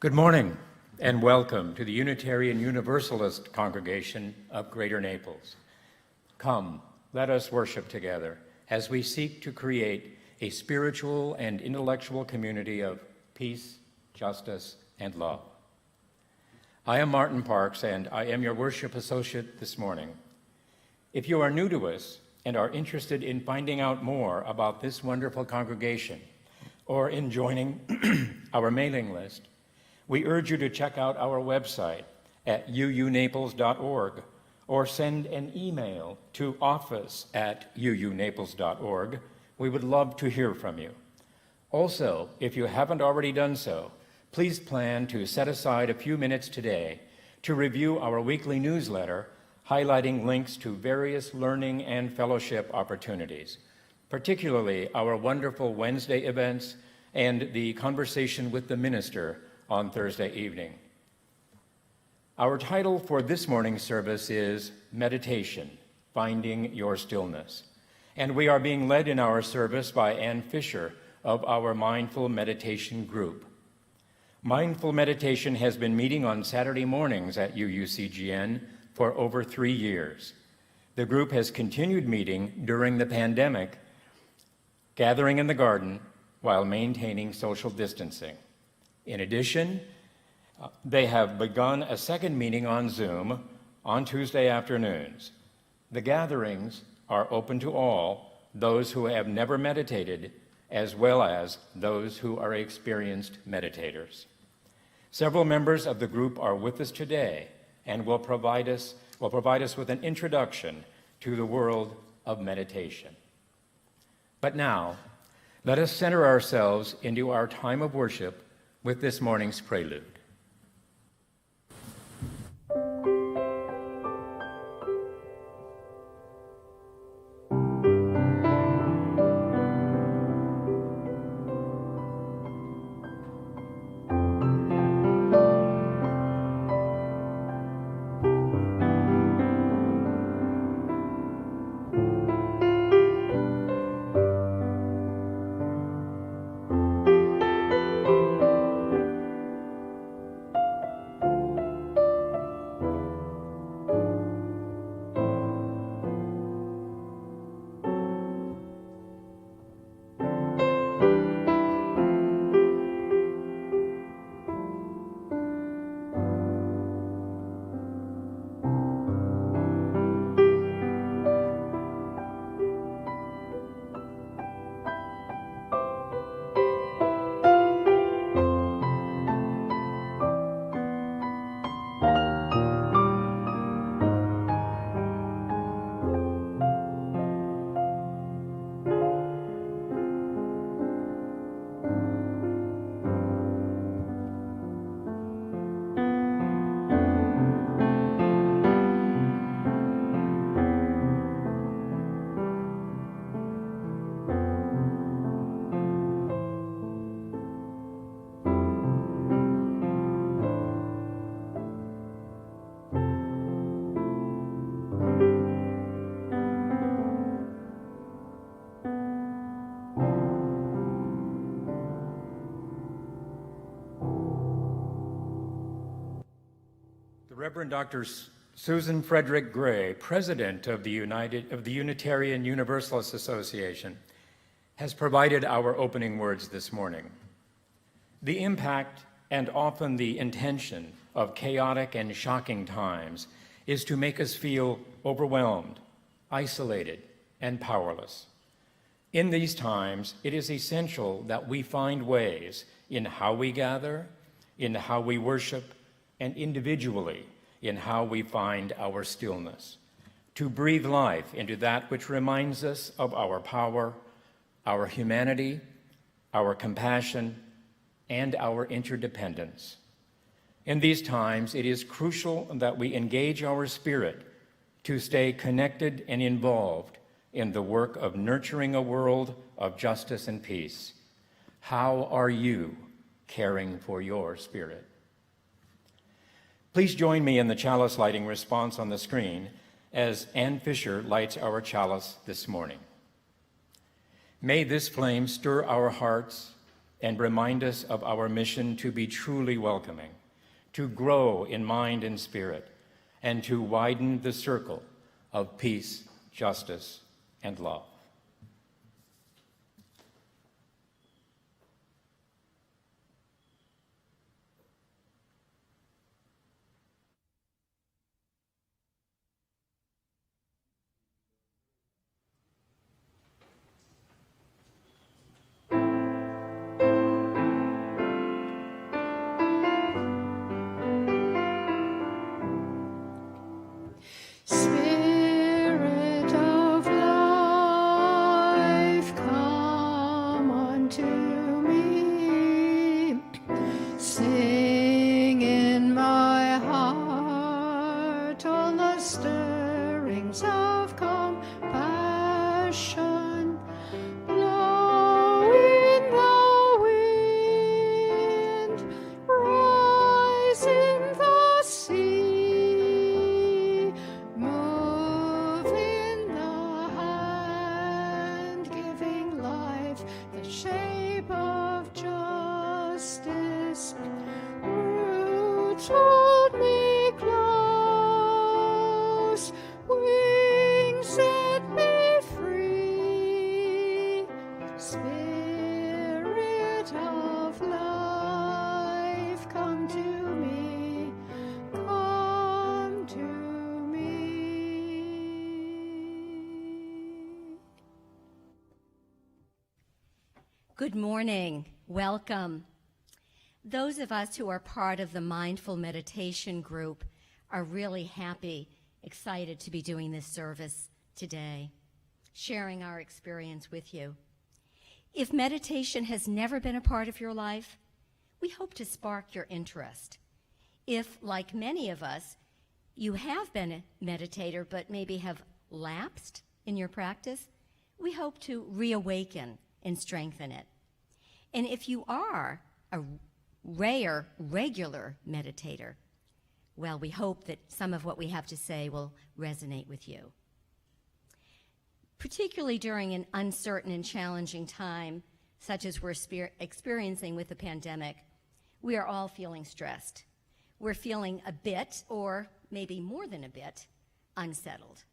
Good morning and welcome to the Unitarian Universalist congregation of Greater Naples. Come, let us worship together as we seek to create a spiritual and intellectual community of peace, justice, and love. I am Martin Parks, and I am your worship associate this morning. If you are new to us and are interested in finding out more about this wonderful congregation or in joining our mailing list, we urge you to check out our website at uunaples.org or send an email to office@uunaples.org. We would love to hear from you. Also, if you haven't already done so, please plan to set aside a few minutes today to review our weekly newsletter highlighting links to various learning and fellowship opportunities, particularly our wonderful Wednesday events and the conversation with the minister on Thursday evening. Our title for this morning's service is Meditation, Finding Your Stillness. And we are being led in our service by Ann Fisher of our Mindful Meditation group. Mindful Meditation has been meeting on Saturday mornings at UUCGN for over 3 years. The group has continued meeting during the pandemic, gathering in the garden while maintaining social distancing. In addition, they have begun a second meeting on Zoom on Tuesday afternoons. The gatherings are open to all, those who have never meditated, as well as those who are experienced meditators. Several members of the group are with us today and will provide us with an introduction to the world of meditation. But now, let us center ourselves into our time of worship with this morning's prelude. Reverend Dr. Susan Frederick Gray, president of the Unitarian Universalist Association, has provided our opening words this morning. The impact and often the intention of chaotic and shocking times is to make us feel overwhelmed, isolated, and powerless. In these times, it is essential that we find ways in how we gather, in how we worship, and individually in how we find our stillness, to breathe life into that which reminds us of our power, our humanity, our compassion, and our interdependence. In these times, it is crucial that we engage our spirit to stay connected and involved in the work of nurturing a world of justice and peace. How are you caring for your spirit? Please join me in the chalice lighting response on the screen as Ann Fisher lights our chalice this morning. May this flame stir our hearts, and remind us of our mission to be truly welcoming, to grow in mind and spirit, and to widen the circle of peace, justice, and love. Spirit of life, come unto me. Sing in my heart all the stirrings of compassion. Blow in the wind, rise in the sea, move in the hand, giving life the shape of justice. Roots hold me close, wings set me free. Spirit of life, come to me, come to me. Good morning. Welcome. Those of us who are part of the Mindful Meditation group are really happy, excited to be doing this service today, sharing our experience with you. If meditation has never been a part of your life, we hope to spark your interest. If, like many of us, you have been a meditator but maybe have lapsed in your practice, we hope to reawaken and strengthen it. And if you are a rare, regular meditator, well, we hope that some of what we have to say will resonate with you. Particularly during an uncertain and challenging time, such as we're experiencing with the pandemic, we are all feeling stressed. We're feeling a bit, or maybe more than a bit, unsettled.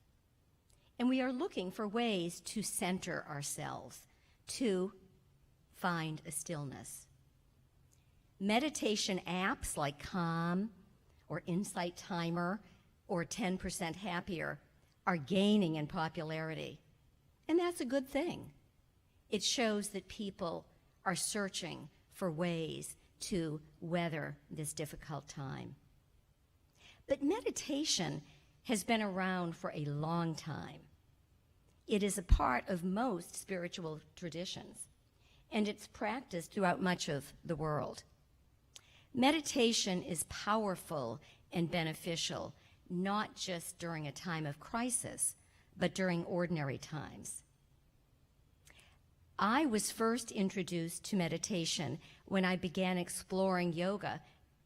And we are looking for ways to center ourselves, to find a stillness. Meditation apps like Calm or Insight Timer or 10% Happier are gaining in popularity. And that's a good thing. It shows that people are searching for ways to weather this difficult time. But meditation has been around for a long time. It is a part of most spiritual traditions, and it's practiced throughout much of the world. Meditation is powerful and beneficial, not just during a time of crisis, but during ordinary times. I was first introduced to meditation when I began exploring yoga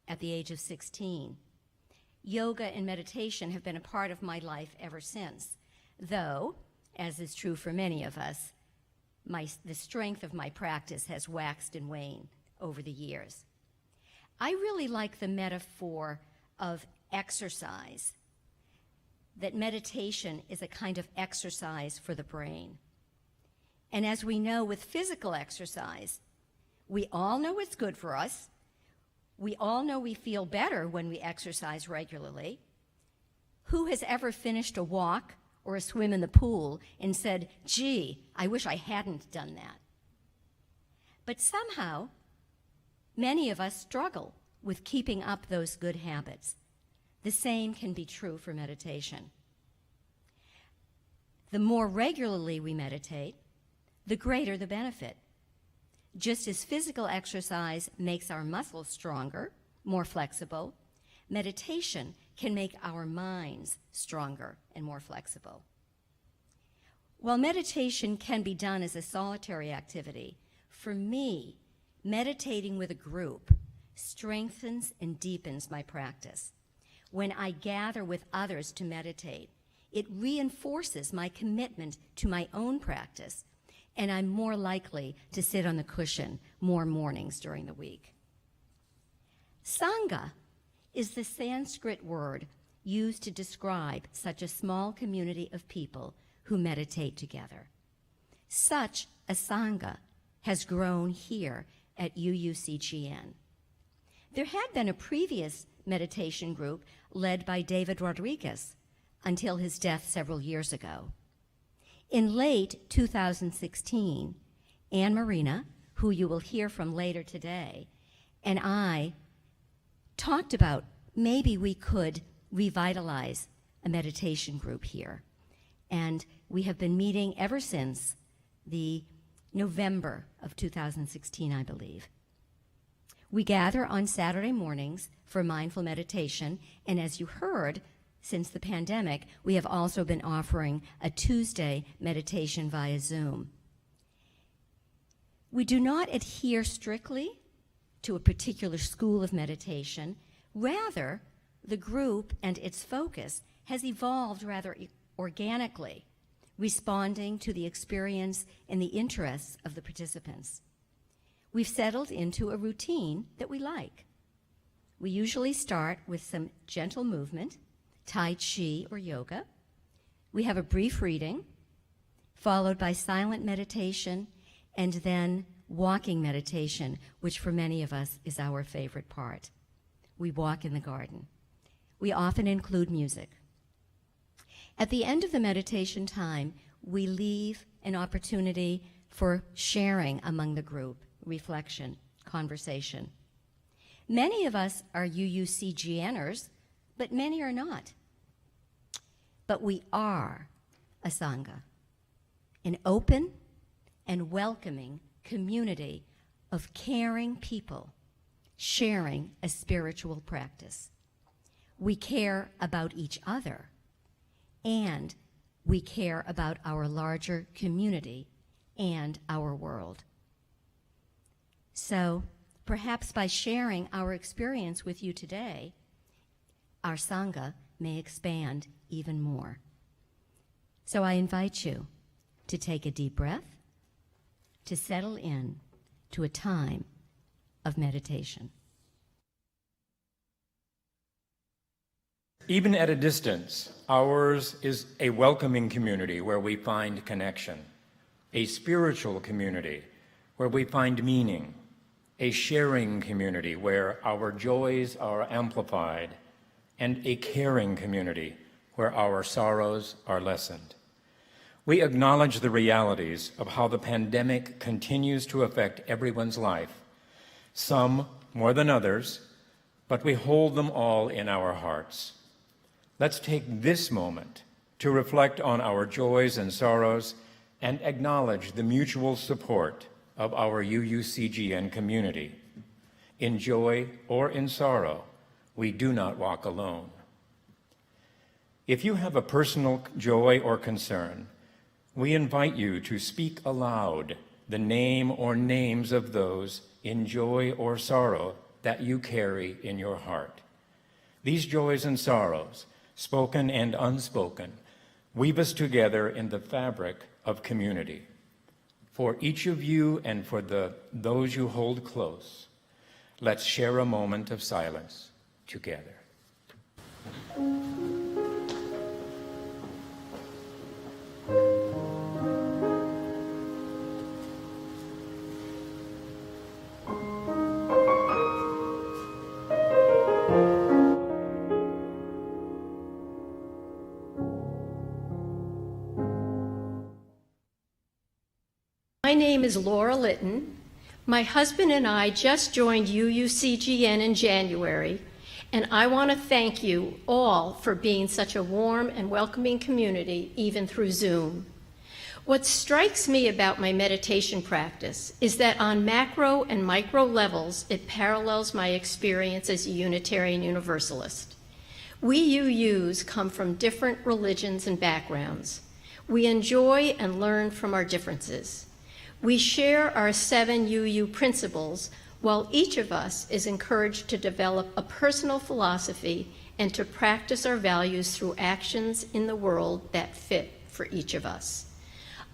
at the age of 16. Yoga and meditation have been a part of my life ever since, though, as is true for many of us, the strength of my practice has waxed and waned over the years. I really like the metaphor of exercise, that meditation is a kind of exercise for the brain. And as we know with physical exercise, we all know it's good for us. We all know we feel better when we exercise regularly. Who has ever finished a walk or a swim in the pool and said, gee, I wish I hadn't done that? But somehow, many of us struggle with keeping up those good habits. The same can be true for meditation. The more regularly we meditate, the greater the benefit. Just as physical exercise makes our muscles stronger, more flexible, meditation can make our minds stronger and more flexible. While meditation can be done as a solitary activity, for me, meditating with a group strengthens and deepens my practice. When I gather with others to meditate, it reinforces my commitment to my own practice and I'm more likely to sit on the cushion more mornings during the week. Sangha is the Sanskrit word used to describe such a small community of people who meditate together. Such a Sangha has grown here at UUCGN. There had been a previous meditation group led by David Rodriguez until his death several years ago. In late 2016, Anne Marina, who you will hear from later today, and I talked about maybe we could revitalize a meditation group here. And we have been meeting ever since the November of 2016, I believe. We gather on Saturday mornings for mindful meditation, and as you heard, since the pandemic, we have also been offering a Tuesday meditation via Zoom. We do not adhere strictly to a particular school of meditation. Rather, the group and its focus has evolved rather organically, responding to the experience and the interests of the participants. We've settled into a routine that we like. We usually start with some gentle movement, Tai Chi or yoga. We have a brief reading, followed by silent meditation, and then walking meditation, which for many of us is our favorite part. We walk in the garden. We often include music. At the end of the meditation time, we leave an opportunity for sharing among the group, reflection, conversation. Many of us are UUCGNers, but many are not. But we are a Sangha, an open and welcoming community of caring people sharing a spiritual practice. We care about each other, and we care about our larger community and our world. So perhaps by sharing our experience with you today, our Sangha may expand even more. So I invite you to take a deep breath, to settle in to a time of meditation. Even at a distance, ours is a welcoming community where we find connection, a spiritual community where we find meaning, a sharing community where our joys are amplified, and a caring community where our sorrows are lessened. We acknowledge the realities of how the pandemic continues to affect everyone's life, some more than others, but we hold them all in our hearts. Let's take this moment to reflect on our joys and sorrows and acknowledge the mutual support of our UUCGN community. In joy or in sorrow, we do not walk alone. If you have a personal joy or concern, we invite you to speak aloud the name or names of those in joy or sorrow that you carry in your heart. These joys and sorrows, spoken and unspoken, weave us together in the fabric of community. For each of you and for those you hold close, let's share a moment of silence together. My name is Laura Litton. My husband and I just joined UUCGN in January, and I want to thank you all for being such a warm and welcoming community, even through Zoom. What strikes me about my meditation practice is that on macro and micro levels, it parallels my experience as a Unitarian Universalist. We UUs come from different religions and backgrounds. We enjoy and learn from our differences. We share our 7 UU principles, while each of us is encouraged to develop a personal philosophy and to practice our values through actions in the world that fit for each of us.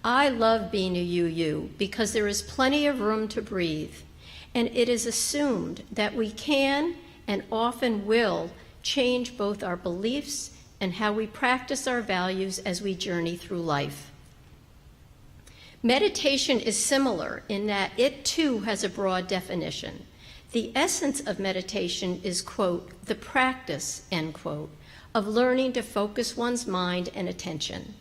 I love being a UU because there is plenty of room to breathe, and it is assumed that we can and often will change both our beliefs and how we practice our values as we journey through life. Meditation is similar in that it too has a broad definition. The essence of meditation is, quote, the practice, end quote, of learning to focus one's mind and attention.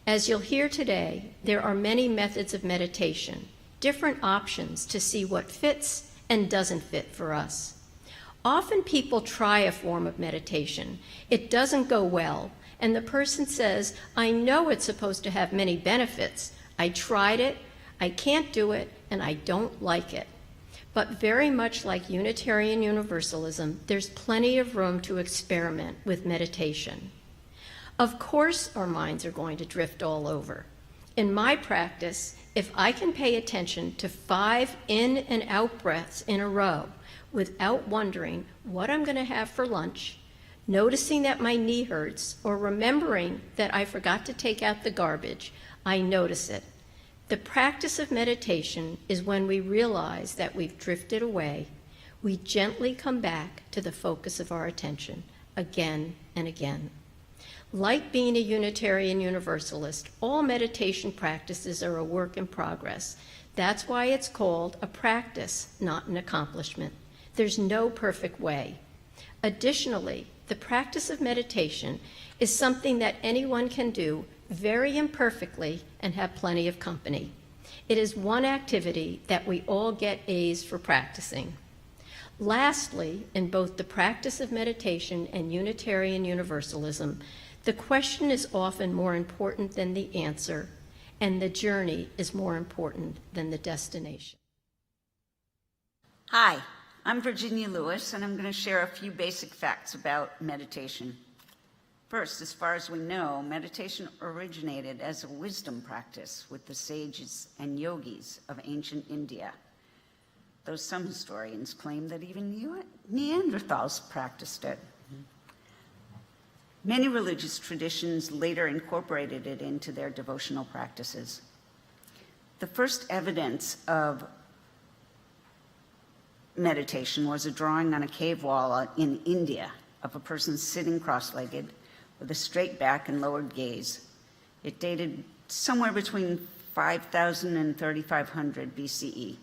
As you'll hear today, there are many methods of meditation, different options to see what fits and doesn't fit for us. Often people try a form of meditation. It doesn't go well, and the person says, I know it's supposed to have many benefits. I tried it, I can't do it, and I don't like it. But very much like Unitarian Universalism, there's plenty of room to experiment with meditation. Of course, our minds are going to drift all over. In my practice, if I can pay attention to 5 in and out breaths in a row without wondering what I'm going to have for lunch, noticing that my knee hurts, or remembering that I forgot to take out the garbage, I notice it. The practice of meditation is when we realize that we've drifted away, we gently come back to the focus of our attention again and again. Like being a Unitarian Universalist, all meditation practices are a work in progress. That's why it's called a practice, not an accomplishment. There's no perfect way. Additionally, the practice of meditation is something that anyone can do very imperfectly and have plenty of company. It is one activity that we all get A's for practicing. Lastly, in both the practice of meditation and Unitarian Universalism, the question is often more important than the answer, and the journey is more important than the destination. Hi, I'm Virginia Lewis, and I'm going to share a few basic facts about meditation. First, as far as we know, meditation originated as a wisdom practice with the sages and yogis of ancient India, though some historians claim that even Neanderthals practiced it. Many religious traditions later incorporated it into their devotional practices. The first evidence of meditation was a drawing on a cave wall in India of a person sitting cross-legged with a straight back and lowered gaze. It dated somewhere between 5000 and 3500 BCE.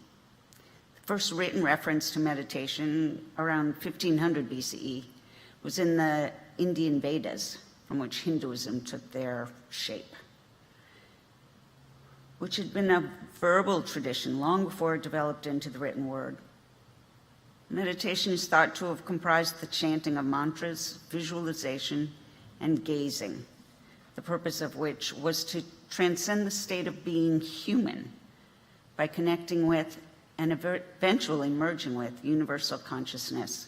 The first written reference to meditation around 1500 BCE was in the Indian Vedas, from which Hinduism took their shape, which had been a verbal tradition long before it developed into the written word. Meditation is thought to have comprised the chanting of mantras, visualization, and gazing, the purpose of which was to transcend the state of being human by connecting with and eventually merging with universal consciousness,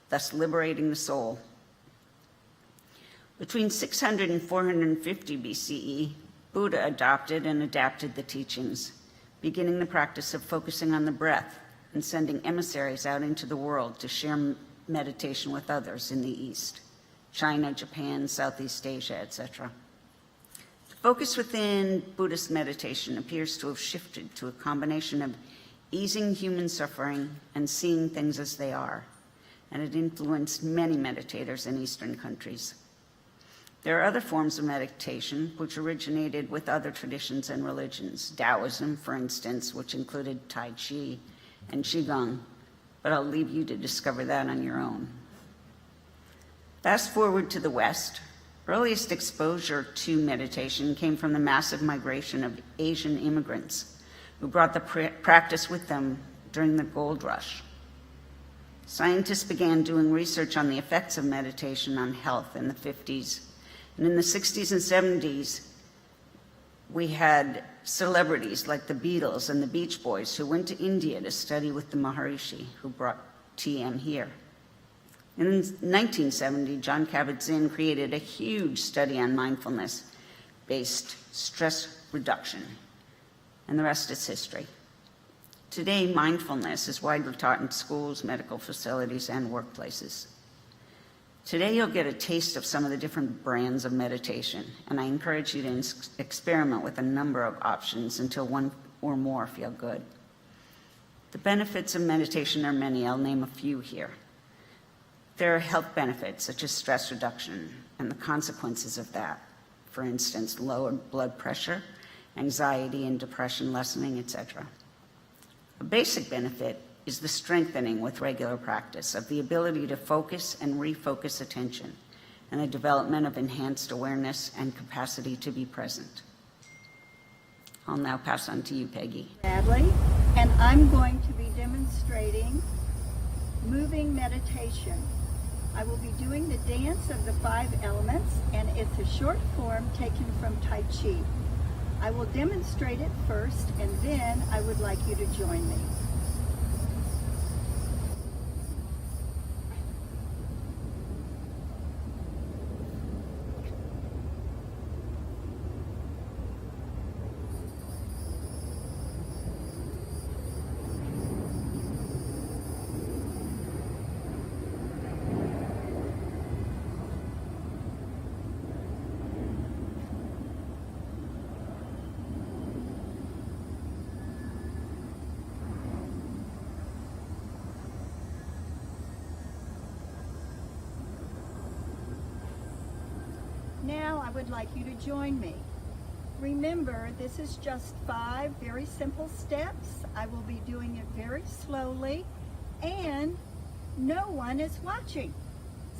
thus liberating the soul. Between 600 and 450 BCE, Buddha adopted and adapted the teachings, beginning the practice of focusing on the breath and sending emissaries out into the world to share meditation with others in the East, China, Japan, Southeast Asia, etc. The focus within Buddhist meditation appears to have shifted to a combination of easing human suffering and seeing things as they are, and it influenced many meditators in Eastern countries. There are other forms of meditation which originated with other traditions and religions, Taoism, for instance, which included Tai Chi and Qigong, but I'll leave you to discover that on your own. Fast forward to the West. Earliest exposure to meditation came from the massive migration of Asian immigrants who brought the practice with them during the gold rush. Scientists began doing research on the effects of meditation on health in the 50s. And in the 60s and 70s, we had celebrities like the Beatles and the Beach Boys who went to India to study with the Maharishi, who brought TM here. And in 1970, John Kabat-Zinn created a huge study on mindfulness-based stress reduction, and the rest is history. Today, mindfulness is widely taught in schools, medical facilities, and workplaces. Today you'll get a taste of some of the different brands of meditation, and I encourage you to experiment with a number of options until one or more feel good. The benefits of meditation are many. I'll name a few here. There are health benefits such as stress reduction and the consequences of that. For instance, lowered blood pressure, anxiety and depression lessening, etc. A basic benefit is the strengthening with regular practice of the ability to focus and refocus attention, and the development of enhanced awareness and capacity to be present. I'll now pass on to you, Peggy. Bradley, and I'm going to be demonstrating moving meditation. I will be doing the dance of the 5 elements, and it's a short form taken from Tai Chi. I will demonstrate it first, and then I would like you to join me. Now I would like you to join me. Remember, this is just 5 very simple steps. I will be doing it very slowly, and no one is watching.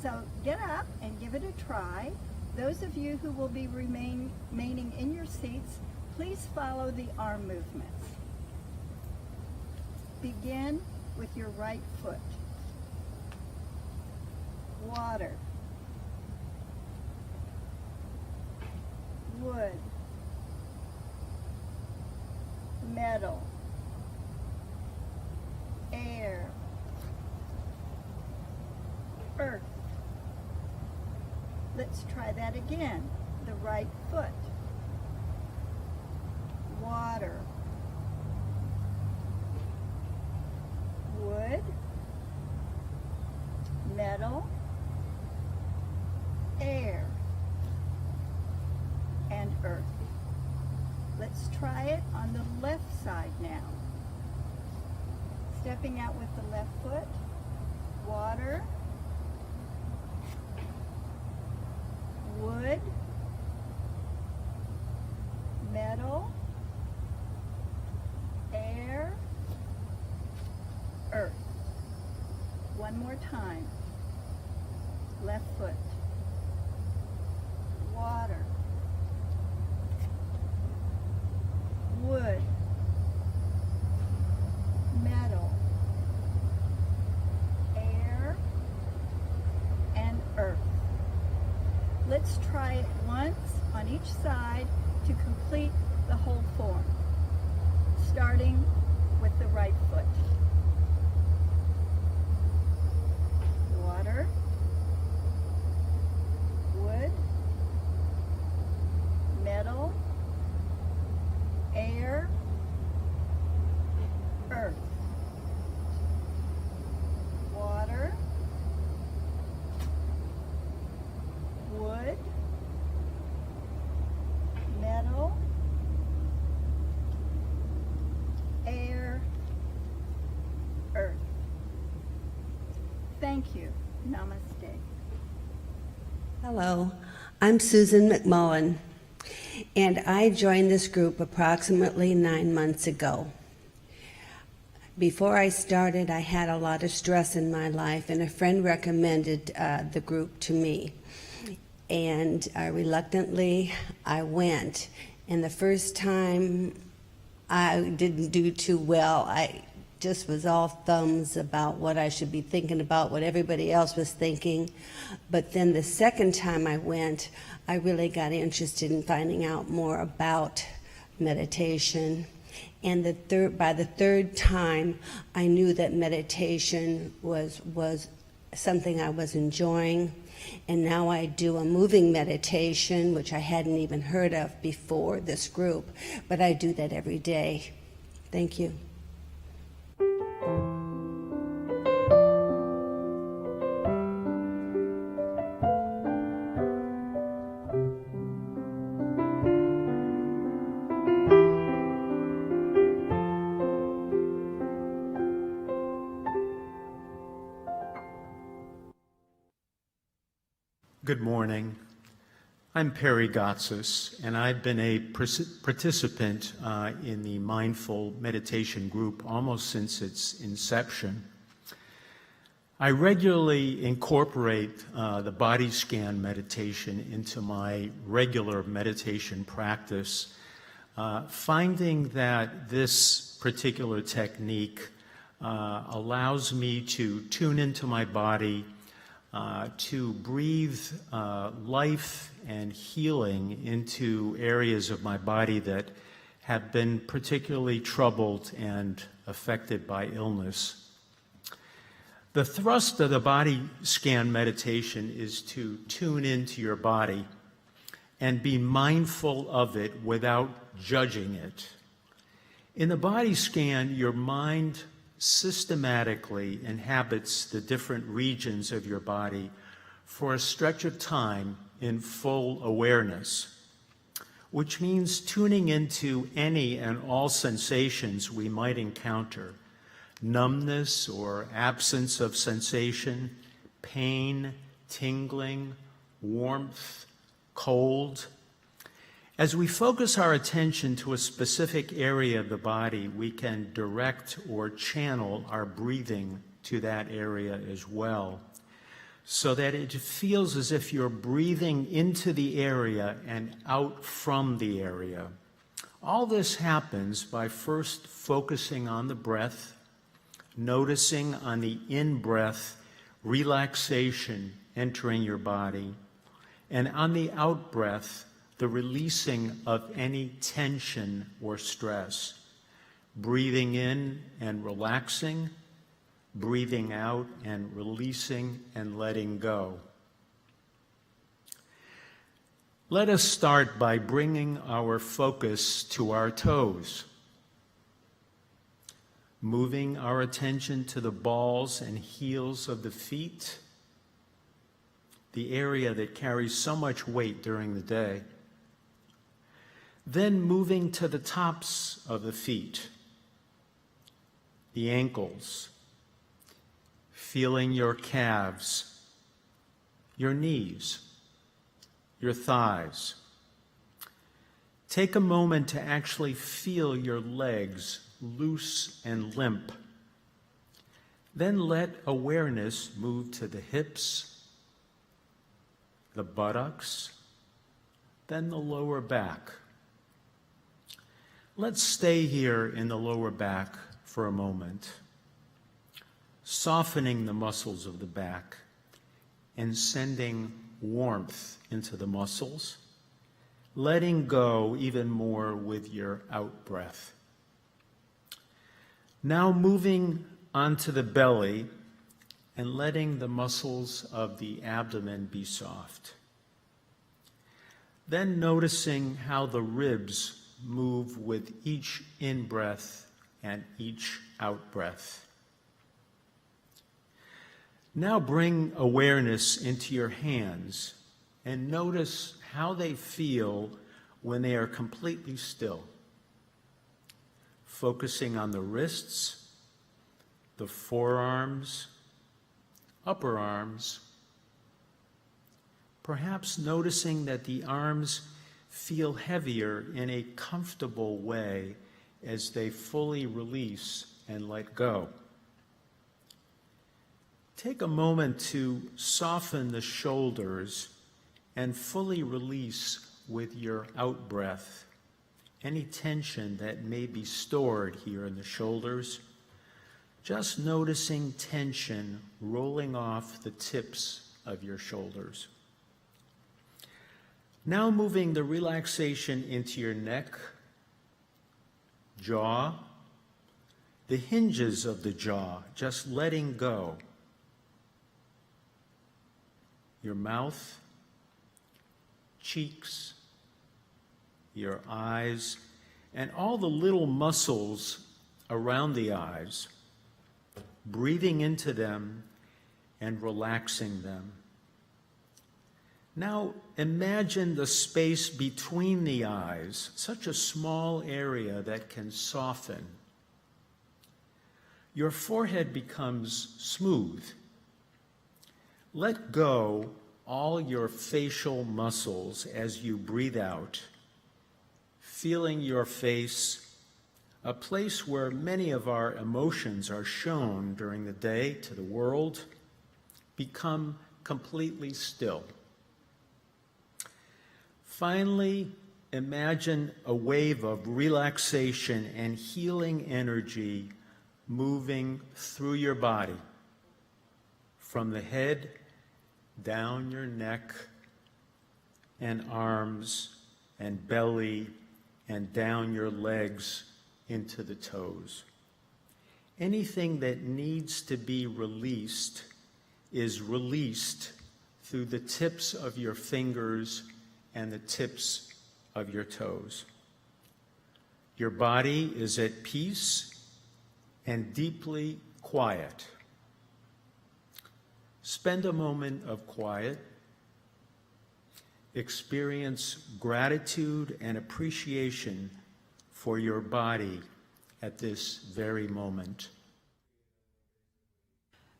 So get up and give it a try. Those of you who will be remaining in your seats, please follow the arm movements. Begin with your right foot. Water. Wood, metal, air, earth. Let's try that again. The right foot. Water, wood, metal, air, and earth. Let's try it on the left side now. Stepping out with the left foot, water, wood, metal, air, earth. One more time. Left foot, water, wood, metal, air, and earth. Let's try it once on each side to complete the whole form, starting with the right foot. Water, wood, metal, air, earth. Water, wood, metal, air, earth. Thank you. Namaste. Hello, I'm Susan McMullen, and I joined this group approximately 9 months ago. Before I started, I had a lot of stress in my life, and a friend recommended the group to me. And reluctantly, I went. And the first time, I didn't do too well. I just was all thumbs about what I should be thinking about, what everybody else was thinking. But then the second time I went, I really got interested in finding out more about meditation. And by the third time, I knew that meditation was something I was enjoying. And now I do a moving meditation, which I hadn't even heard of before this group, but I do that every day. Thank you. Good morning. I'm Perry Gotsis, and I've been a participant in the Mindful Meditation group almost since its inception. I regularly incorporate the body scan meditation into my regular meditation practice, finding that this particular technique allows me to tune into my body, to breathe life and healing into areas of my body that have been particularly troubled and affected by illness. The thrust of the body scan meditation is to tune into your body and be mindful of it without judging it. In the body scan, your mind systematically inhabits the different regions of your body for a stretch of time in full awareness, which means tuning into any and all sensations we might encounter: numbness or absence of sensation, pain, tingling, warmth, cold. As we focus our attention to a specific area of the body, we can direct or channel our breathing to that area as well, so that it feels as if you're breathing into the area and out from the area. All this happens by first focusing on the breath, noticing on the in-breath relaxation entering your body, and on the out-breath, the releasing of any tension or stress. Breathing in and relaxing, breathing out and releasing and letting go. Let us start by bringing our focus to our toes, moving our attention to the balls and heels of the feet, the area that carries so much weight during the day. Then moving to the tops of the feet, the ankles, feeling your calves, your knees, your thighs. Take a moment to actually feel your legs loose and limp. Then let awareness move to the hips, the buttocks, then the lower back. Let's stay here in the lower back for a moment, softening the muscles of the back and sending warmth into the muscles, letting go even more with your out-breath. Now moving onto the belly and letting the muscles of the abdomen be soft. Then noticing how the ribs move with each in-breath and each out-breath. Now bring awareness into your hands and notice how they feel when they are completely still. Focusing on the wrists, the forearms, upper arms, perhaps noticing that the arms feel heavier in a comfortable way as they fully release and let go. Take a moment to soften the shoulders and fully release with your out-breath any tension that may be stored here in the shoulders. Just noticing tension rolling off the tips of your shoulders. Now moving the relaxation into your neck, jaw, the hinges of the jaw, just letting go. Your mouth, cheeks, your eyes, and all the little muscles around the eyes, breathing into them and relaxing them. Now imagine the space between the eyes, such a small area that can soften. Your forehead becomes smooth. Let go all your facial muscles as you breathe out, feeling your face, a place where many of our emotions are shown during the day to the world, become completely still. Finally, imagine a wave of relaxation and healing energy moving through your body, from the head down your neck and arms and belly and down your legs into the toes. Anything that needs to be released is released through the tips of your fingers and the tips of your toes. Your body is at peace and deeply quiet. Spend a moment of quiet. Experience gratitude and appreciation for your body at this very moment.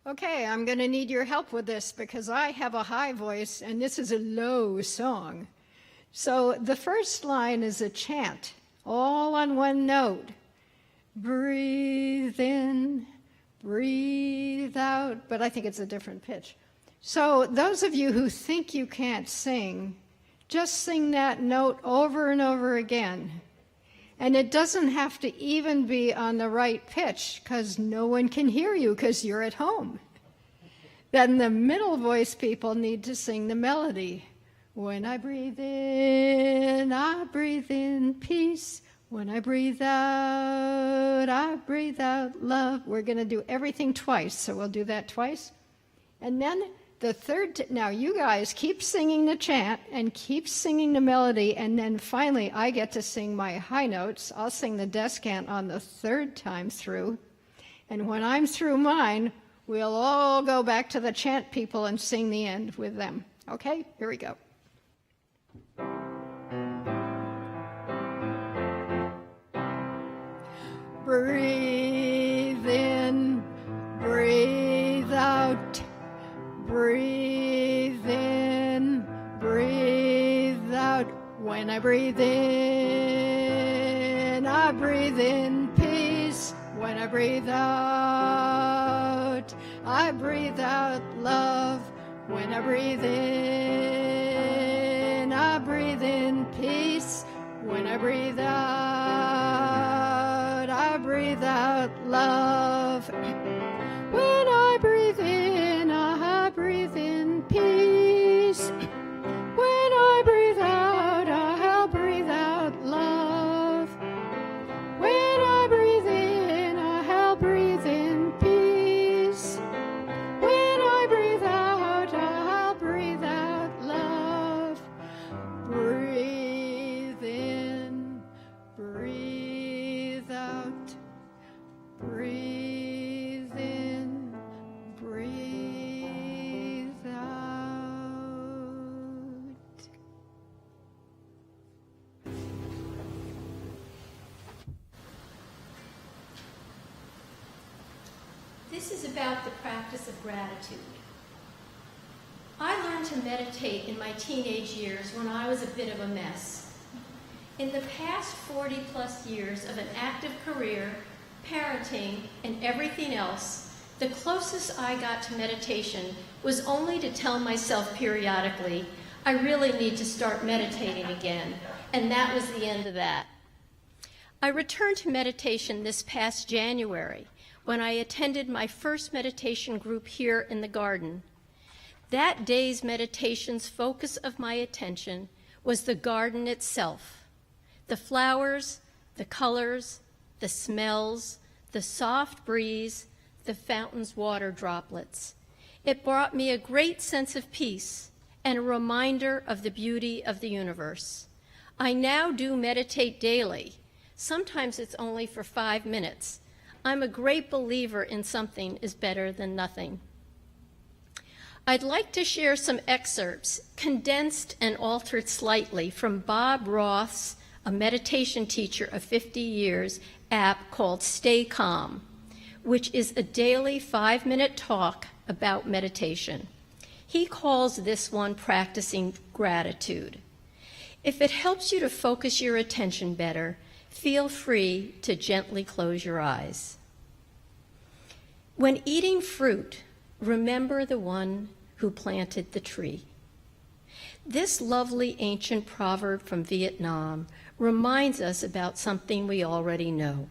Okay, I'm going to need your help with this because I have a high voice and this is a low song. So the first line is a chant, all on one note. Breathe in, breathe out, but I think it's a different pitch. So those of you who think you can't sing, just sing that note over and over again. And it doesn't have to even be on the right pitch because no one can hear you because you're at home. Then the middle voice people need to sing the melody. When I breathe in peace. When I breathe out love. We're going to do everything twice, so we'll do that twice. And then the third, now you guys keep singing the chant and keep singing the melody, and then finally I get to sing my high notes. I'll sing the descant on the third time through. And when I'm through mine, we'll all go back to the chant people and sing the end with them. Okay, here we go. Breathe in, breathe out. Breathe in, breathe out. When I breathe in peace. When I breathe out love. When I breathe in peace. When I breathe out love. When I breathe in peace. When I breathe out, I'll breathe out love. When I breathe in, I'll breathe in peace. When I breathe out, I'll breathe out love. Breathe in, breathe out. Breathe in, breathe out. This is about the practice of gratitude. I learned to meditate in my teenage years when I was a bit of a mess. In the past 40-plus years of an active career, parenting, and everything else, the closest I got to meditation was only to tell myself periodically, I really need to start meditating again, and that was the end of that. I returned to meditation this past January when I attended my first meditation group here in the garden. That day's meditation's focus of my attention was the garden itself, the flowers, the colors, the smells, the soft breeze, the fountain's water droplets. It brought me a great sense of peace and a reminder of the beauty of the universe. I now do meditate daily. Sometimes it's only for 5 minutes. I'm a great believer in something is better than nothing. I'd like to share some excerpts, condensed and altered slightly, from Bob Roth's, a meditation teacher of 50 years, app called Stay Calm, which is a daily 5-minute talk about meditation. He calls this one practicing gratitude. If it helps you to focus your attention better, feel free to gently close your eyes. When eating fruit, remember the one who planted the tree. This lovely ancient proverb from Vietnam reminds us about something we already know: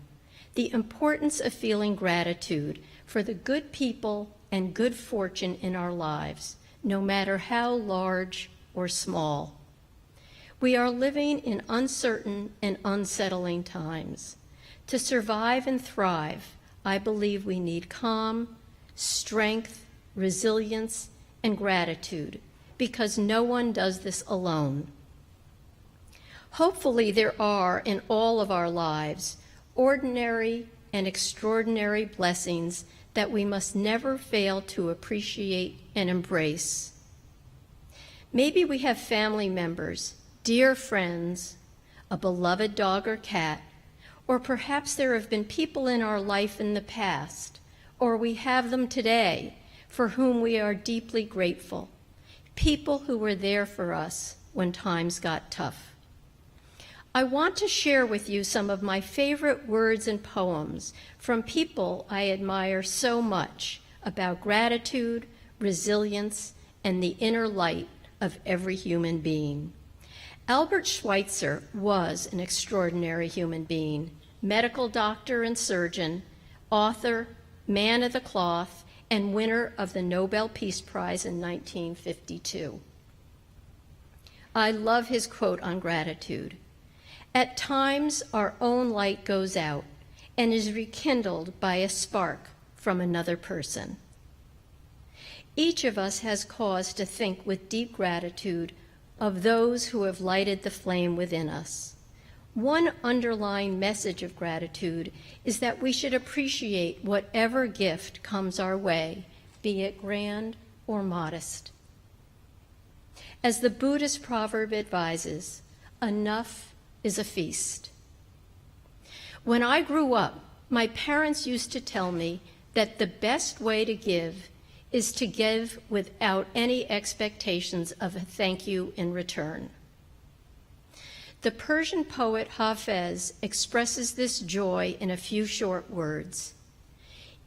the importance of feeling gratitude for the good people and good fortune in our lives, no matter how large or small. We are living in uncertain and unsettling times. To survive and thrive, I believe we need calm, strength, resilience, and gratitude, because no one does this alone. Hopefully, there are in all of our lives ordinary and extraordinary blessings that we must never fail to appreciate and embrace. Maybe we have family members, dear friends, a beloved dog or cat, or perhaps there have been people in our life in the past, or we have them today, for whom we are deeply grateful. People who were there for us when times got tough. I want to share with you some of my favorite words and poems from people I admire so much about gratitude, resilience, and the inner light of every human being. Albert Schweitzer was an extraordinary human being, medical doctor and surgeon, author, man of the cloth, and winner of the Nobel Peace Prize in 1952. I love his quote on gratitude. At times, our own light goes out and is rekindled by a spark from another person. Each of us has cause to think with deep gratitude of those who have lighted the flame within us. One underlying message of gratitude is that we should appreciate whatever gift comes our way, be it grand or modest. As the Buddhist proverb advises, enough is a feast. When I grew up, my parents used to tell me that the best way to give is to give without any expectations of a thank you in return. The Persian poet Hafez expresses this joy in a few short words.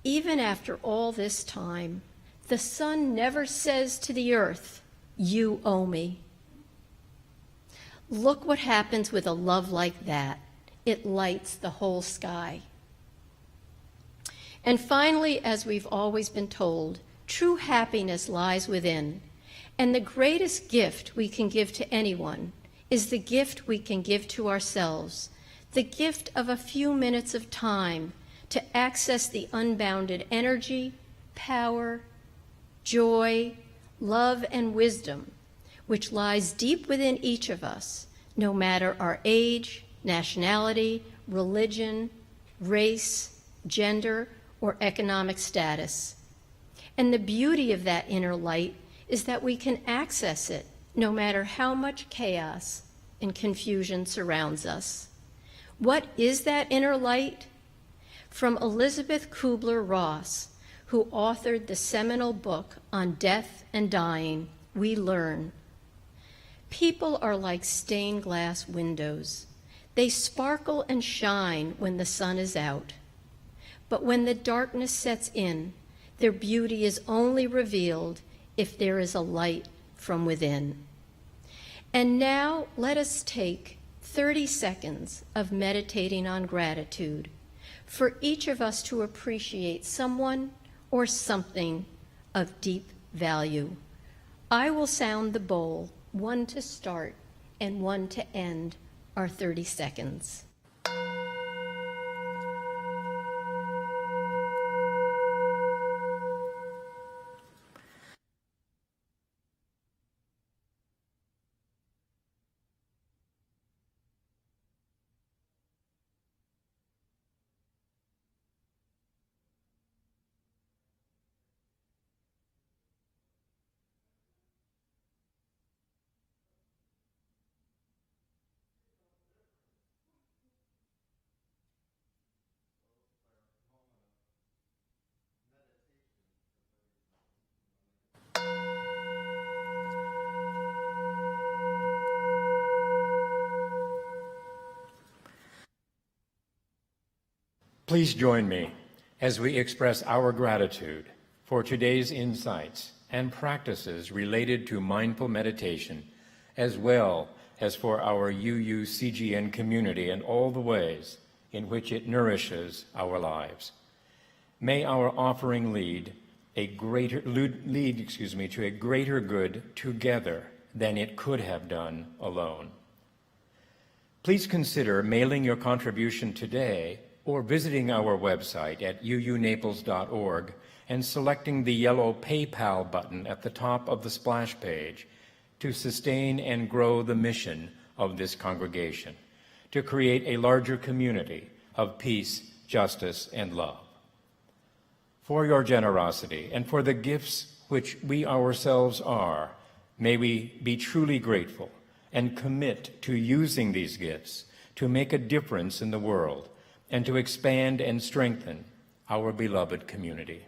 Even after all this time, the sun never says to the earth, "You owe me." Look what happens with a love like that. It lights the whole sky. And finally, as we've always been told, true happiness lies within, and the greatest gift we can give to anyone is the gift we can give to ourselves, the gift of a few minutes of time to access the unbounded energy, power, joy, love, and wisdom which lies deep within each of us, no matter our age, nationality, religion, race, gender, or economic status. And the beauty of that inner light is that we can access it no matter how much chaos and confusion surrounds us. What is that inner light? From Elizabeth Kubler-Ross, who authored the seminal book on death and dying, we learn, people are like stained glass windows. They sparkle and shine when the sun is out. But when the darkness sets in, their beauty is only revealed if there is a light from within. And now let us take 30 seconds of meditating on gratitude for each of us to appreciate someone or something of deep value. I will sound the bowl, one to start and one to end our 30 seconds. Please join me as we express our gratitude for today's insights and practices related to mindful meditation, as well as for our UUCGN community and all the ways in which it nourishes our lives. May our offering lead to a greater good together than it could have done alone. Please consider mailing your contribution today or visiting our website at uunaples.org and selecting the yellow PayPal button at the top of the splash page to sustain and grow the mission of this congregation, to create a larger community of peace, justice, and love. For your generosity and for the gifts which we ourselves are, may we be truly grateful and commit to using these gifts to make a difference in the world and to expand and strengthen our beloved community.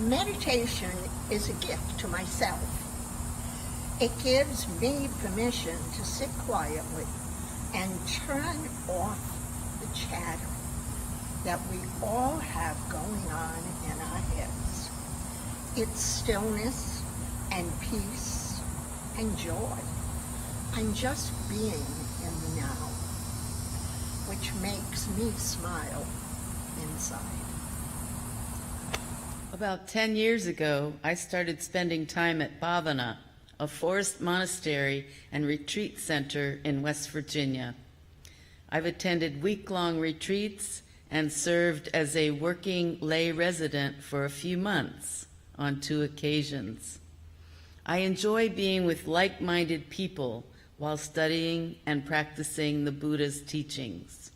Meditation is a gift to myself. It gives me permission to sit quietly and turn off the chatter that we all have going on in our heads. It's stillness and peace and joy. I'm just being in the now, which makes me smile inside. About 10 years ago, I started spending time at Bhavana, a forest monastery and retreat center in West Virginia. I've attended week-long retreats and served as a working lay resident for a few months on 2 occasions. I enjoy being with like-minded people while studying and practicing the Buddha's teachings.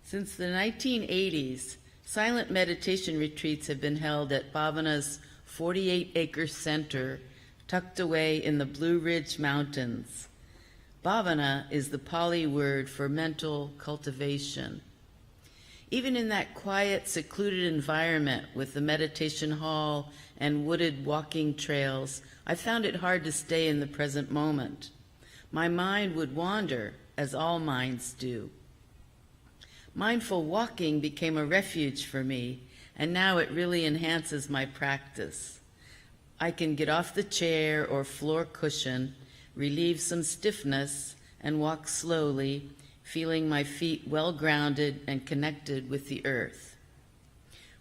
Since the 1980s, silent meditation retreats have been held at Bhavana's 48-acre center tucked away in the Blue Ridge Mountains. Bhavana is the Pali word for mental cultivation. Even in that quiet, secluded environment with the meditation hall and wooded walking trails, I found it hard to stay in the present moment. My mind would wander, as all minds do. Mindful walking became a refuge for me, and now it really enhances my practice. I can get off the chair or floor cushion, relieve some stiffness, and walk slowly, feeling my feet well grounded and connected with the earth,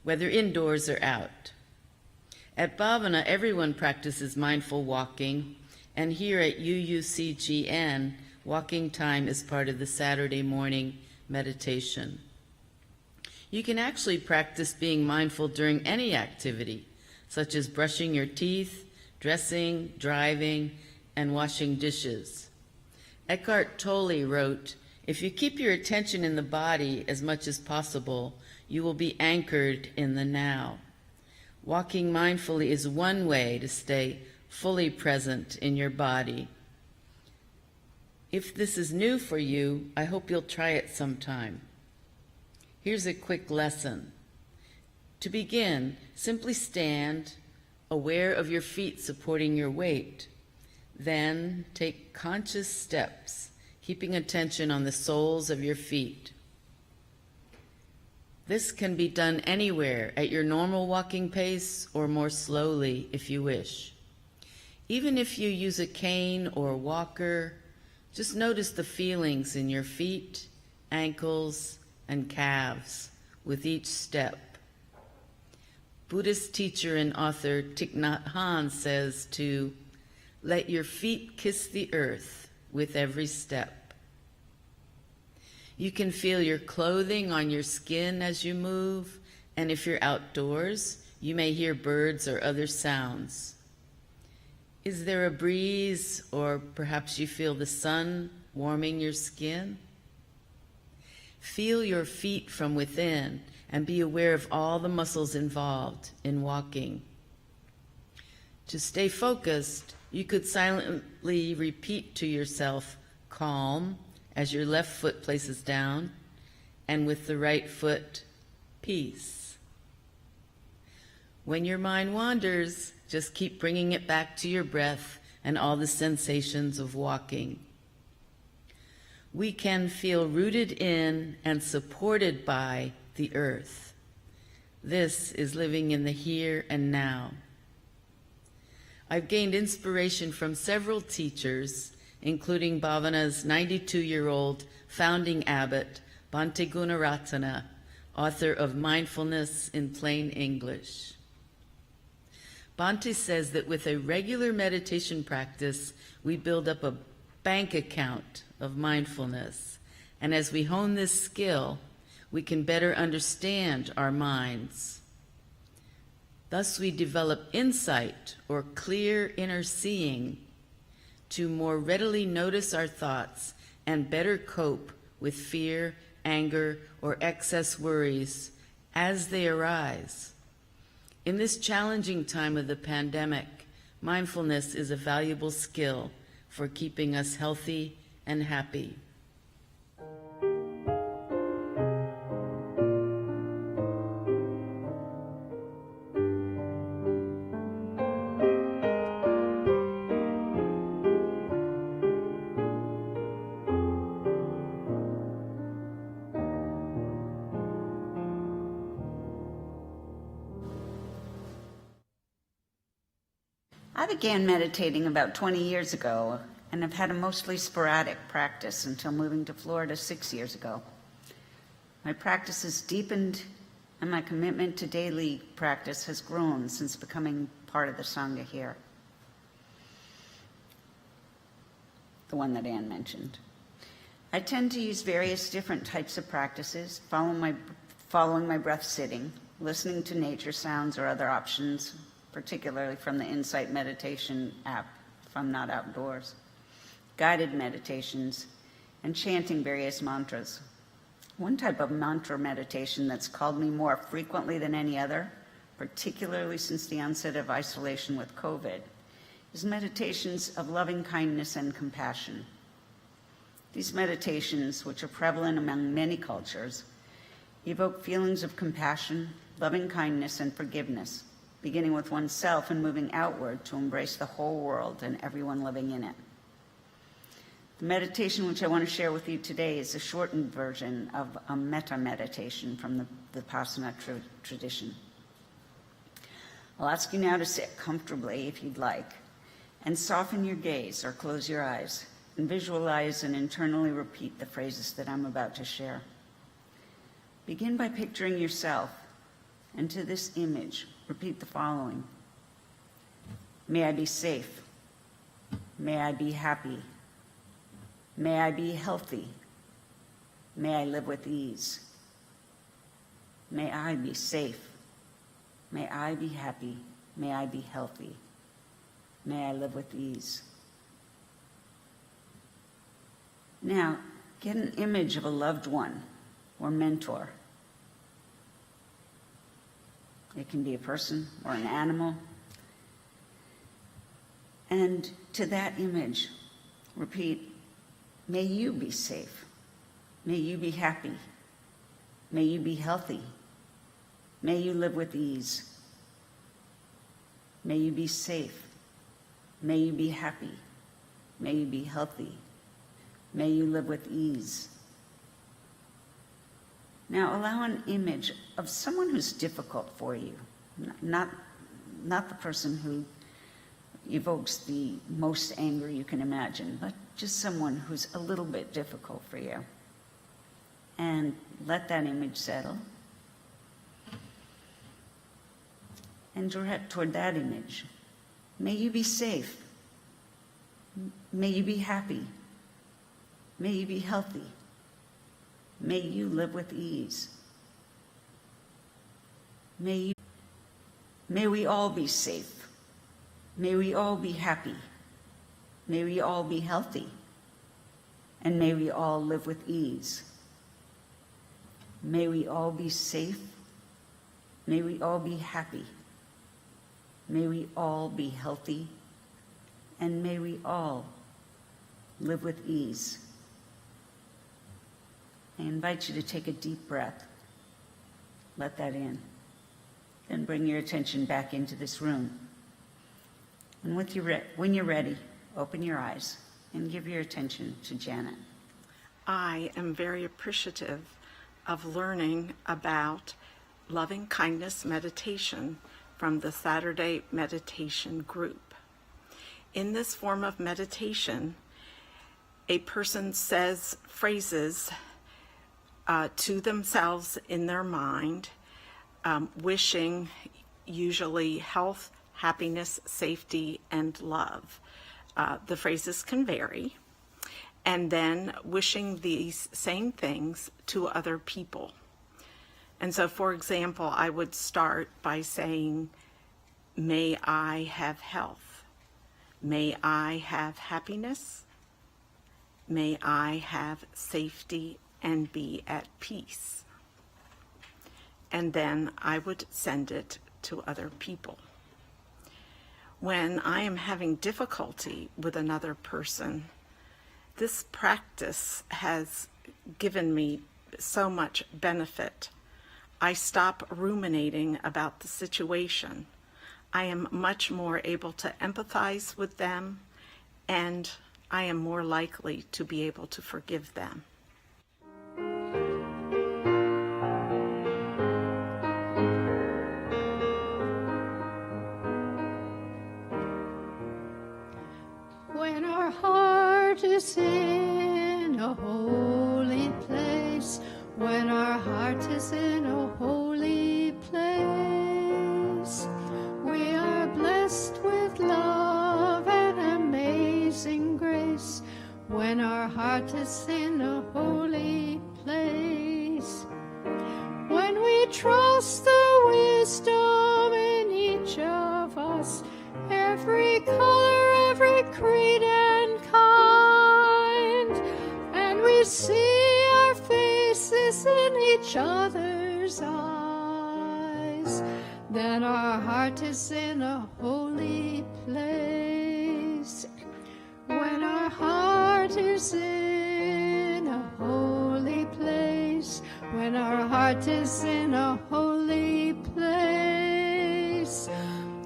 whether indoors or out. At Bhavana, everyone practices mindful walking, and here at UUCGN, walking time is part of the Saturday morning meditation. You can actually practice being mindful during any activity, such as brushing your teeth, dressing, driving, and washing dishes. Eckhart Tolle wrote, "If you keep your attention in the body as much as possible, you will be anchored in the now." Walking mindfully is one way to stay fully present in your body. If this is new for you, I hope you'll try it sometime. Here's a quick lesson. To begin, simply stand, aware of your feet supporting your weight. Then take conscious steps, keeping attention on the soles of your feet. This can be done anywhere at your normal walking pace or more slowly if you wish. Even if you use a cane or a walker, just notice the feelings in your feet, ankles, and calves with each step. Buddhist teacher and author Thich Nhat Hanh says to let your feet kiss the earth with every step. You can feel your clothing on your skin as you move, and if you're outdoors, you may hear birds or other sounds. Is there a breeze, or perhaps you feel the sun warming your skin? Feel your feet from within and be aware of all the muscles involved in walking. To stay focused, you could silently repeat to yourself, calm, as your left foot places down, and with the right foot, peace. When your mind wanders, just keep bringing it back to your breath and all the sensations of walking. We can feel rooted in and supported by the earth. This is living in the here and now. I've gained inspiration from several teachers, including Bhavana's 92-year-old founding abbot, Bhante Gunaratana, author of Mindfulness in Plain English. Bhante says that with a regular meditation practice, we build up a bank account of mindfulness, and as we hone this skill, we can better understand our minds. Thus we develop insight or clear inner seeing to more readily notice our thoughts and better cope with fear, anger, or excess worries as they arise. In this challenging time of the pandemic, mindfulness is a valuable skill for keeping us healthy and happy. I began meditating about 20 years ago and have had a mostly sporadic practice until moving to Florida 6 years ago. My practice has deepened and my commitment to daily practice has grown since becoming part of the Sangha here, the one that Anne mentioned. I tend to use various different types of practices, following my breath sitting, listening to nature sounds or other options, particularly from the Insight Meditation app if I'm not outdoors, guided meditations, and chanting various mantras. One type of mantra meditation that's called me more frequently than any other, particularly since the onset of isolation with COVID, is meditations of loving kindness and compassion. These meditations, which are prevalent among many cultures, evoke feelings of compassion, loving kindness, and forgiveness, beginning with oneself and moving outward to embrace the whole world and everyone living in it. The meditation which I want to share with you today is a shortened version of a metta meditation from the Vipassana tradition. I'll ask you now to sit comfortably if you'd like, and soften your gaze or close your eyes, and visualize and internally repeat the phrases that I'm about to share. Begin by picturing yourself, and to this image, repeat the following. May I be safe. May I be happy. May I be healthy. May I live with ease. May I be safe. May I be happy. May I be healthy. May I live with ease. Now, get an image of a loved one or mentor. It can be a person or an animal. And to that image, repeat, may you be safe. May you be happy. May you be healthy. May you live with ease. May you be safe. May you be happy. May you be healthy. May you live with ease. Now allow an image of someone who's difficult for you, not the person who evokes the most anger you can imagine, but just someone who's a little bit difficult for you. And let that image settle. And direct toward that image. May you be safe. May you be happy. May you be healthy. May you live with ease. May we all be safe. May we all be happy. May we all be healthy. And may we all live with ease. May we all be safe. May we all be happy. May we all be healthy. And may we all live with ease. I invite you to take a deep breath. Let that in. Then bring your attention back into this room. And when you're ready, open your eyes and give your attention to Janet. I am very appreciative of learning about loving kindness meditation from the Saturday meditation group. In this form of meditation, a person says phrases to themselves in their mind, wishing usually health, happiness, safety, and love. The phrases can vary. And then wishing these same things to other people. And so, for example, I would start by saying, may I have health. May I have happiness. May I have safety and be at peace. And then I would send it to other people. When I am having difficulty with another person, this practice has given me so much benefit. I stop ruminating about the situation. I am much more able to empathize with them, and I am more likely to be able to forgive them. When our heart is in a holy place, when our heart is in a holy place, we are blessed with love and amazing grace. When our heart is in a holy place, when we trust the wisdom in each of us, every color, every creed and kind, and we see our faces in each other's eyes, then our heart is in a holy place. When our heart is in a holy place, when our heart is in a holy place,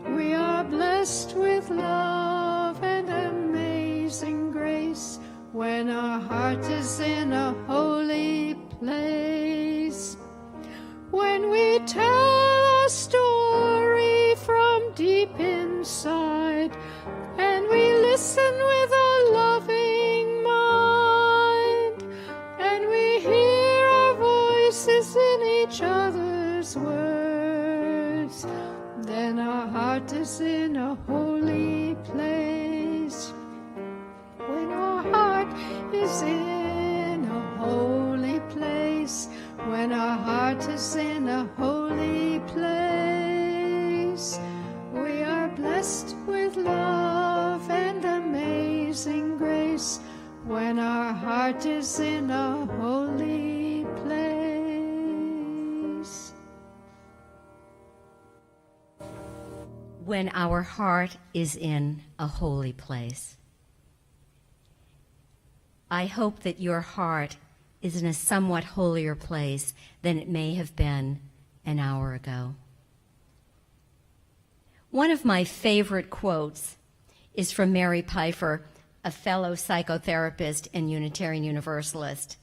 we are blessed with love and amazing grace. When our heart is in a holy place, when we tell a story from deep inside, and we listen with a loving mind, and we hear our voices in each other's words, then our heart is in a holy place. When our heart is is in a holy place, when our heart is in a holy place, we are blessed with love and amazing grace, when our heart is in a holy place. When our heart is in a holy place. I hope that your heart is in a somewhat holier place than it may have been an hour ago. One of my favorite quotes is from Mary Pfeiffer, a fellow psychotherapist and Unitarian Universalist.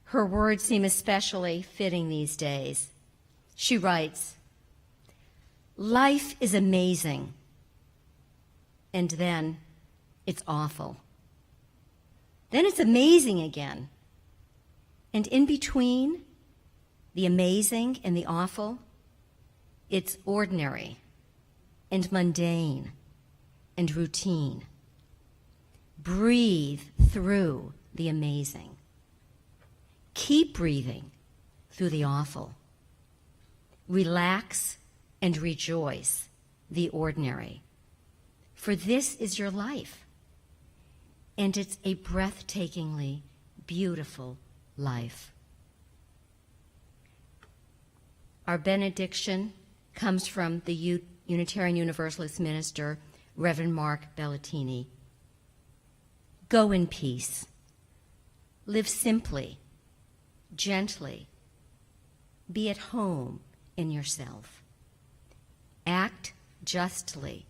Her words seem especially fitting these days. She writes, "Life is amazing, and then it's awful. Then it's amazing again. And in between the amazing and the awful, it's ordinary and mundane and routine. Breathe through the amazing. Keep breathing through the awful. Relax and rejoice the ordinary. For this is your life, and it's a breathtakingly beautiful life." Our benediction comes from the Unitarian Universalist minister, Reverend Mark Bellatini. Go in peace. Live simply, gently. Be at home in yourself. Act justly.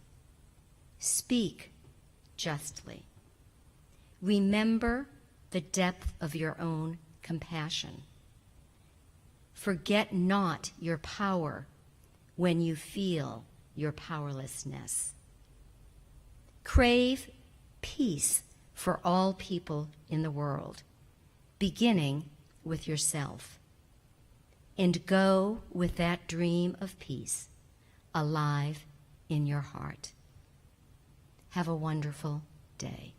Speak justly. Remember the depth of your own compassion. Forget not your power when you feel your powerlessness. Crave peace for all people in the world, beginning with yourself. And go with that dream of peace alive in your heart. Have a wonderful day.